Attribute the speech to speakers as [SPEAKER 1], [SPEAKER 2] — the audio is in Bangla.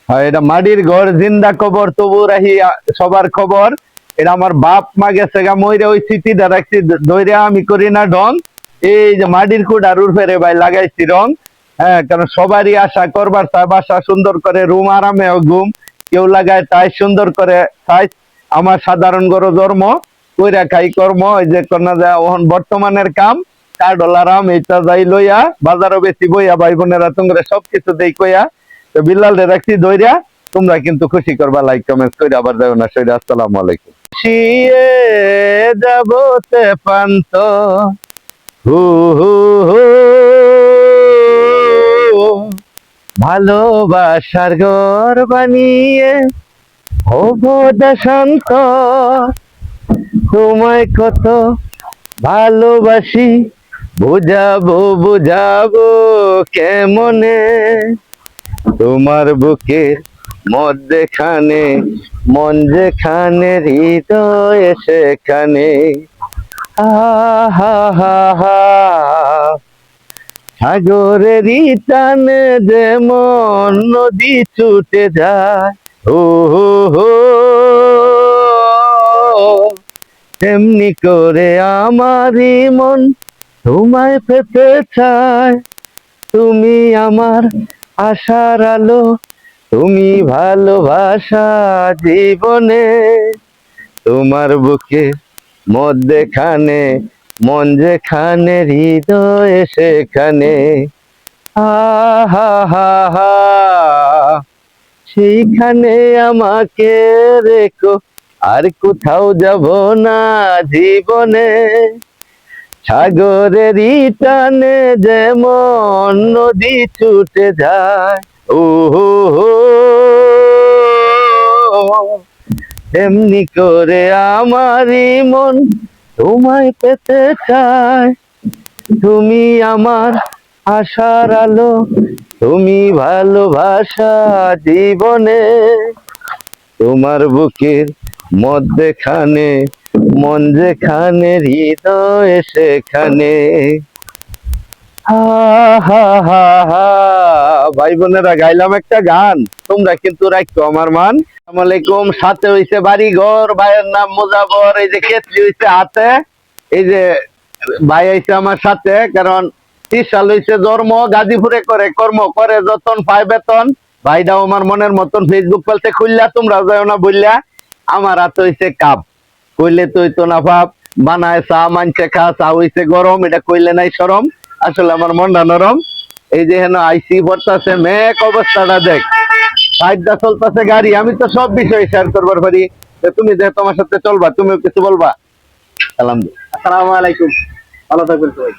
[SPEAKER 1] এটা মাটির ঘর, জিন্দা কবর তবু রাহি সবার খবর। এটা আমার বাপ মা গেছে গা মইরে, ওই স্মৃতিটা রাখছি ধরে, আমি করি না ঢং। এই যে মাটির কুড়ার উর্ফেরে ভাই লাগাইছি রং। হ্যাঁ, কারণ সবারই আশা করবার চায় বাসা সুন্দর করে, রুম আরামে ঘুম, কেউ লাগায় তাই সুন্দর করে তাই। আমার সাধারণ গরো জন্ম, কইরা খাই কর্ম, ওই যে কন্যা যায় বর্তমানের কাম, কার্ডলারাম এইটা যাই লইয়া বাজারও বেশি বইয়া, ভাই বোনেরা তোমরা সবকিছু দেই কইয়া। তো বিল্লাল রে রাখছি দইরা, তোমরা কিন্তু খুশি করবা, লাইক কমেন্ট করে আবার যাও না সইরা। আসসালামু আলাইকুম। শিয়ে যাবতে পান্ত হু হু হু, ভালোবাসার ঘর বানিয়ে হব শান্ত, তোমায় কত ভালোবাসি, বুঝাবো বুঝাবো কেমনে, তোমার বুকের মধ্যেখানে মন যেখানে, হৃদয় সেখানে। হা হা হা, সাগরেরই টানে যেমন নদী ছুটে যায়, ও হো হো, তেমনি করে আমারই মন তোমায় পেতে চায়। তুমি আমার আশার আলো, তুমি ভালোবাসা জীবনে, তোমার বুকে মধ্যেখানে মন যেখানে, হৃদয় সেখানে। হা হা হা, সেইখানে আমাকে রেখো, আর কোথাও যাব না জীবনে, সাগরেরই টানে যেমন নদী ছুটে যায়, ও হো হো, এমনি করে আমারই মন তোমায় পেতে চায়। তুমি আমার আশার আলো, তুমি ভালোবাসা জীবনে, তোমার বুকের মধ্যেখানে মন যেখানে, হৃদয় সেখানে। হা হা হা হা, ভাই বোনেরা গাইলাম একটা গান, তোমরা কিন্তু রাখছো আমার মান। আসসালামু আলাইকুম। সাথে হইছে বাড়ি ঘর, ভাইয়ের নাম মুজাবর, এই যে কেতলি হইছে হাতে, এই যে ভাই আইছে আমার সাথে, কারণ 30 সাল হইছে জন্ম, গাজীপুরে করে কর্ম, করে যতন পায় বেতন। ভাইটাও আমার মনের মতন, ফেসবুক পেলতে খুললা, তোমরা যাও না বললা। আমার হাতে হইছে কাপ, কইলে তুই তো না ভাব, বানায় চা মানছে খা, চা হইছে গরম, এটা কইলে নাই শরম। আসলে আমার মনটা নরম। এই যে হেন আইসি পড়তাছে মেঘ, অবস্থাটা দেখ, সাইডটা চলতেছে গাড়ি, আমি তো সব বিষয় শেয়ার করবার পারি। তুমি যে তোমার সাথে চলবা, তুমিও কিছু বলবা। সালাম।
[SPEAKER 2] আসসালামু আলাইকুম, ভালো থাকবেন সবাই।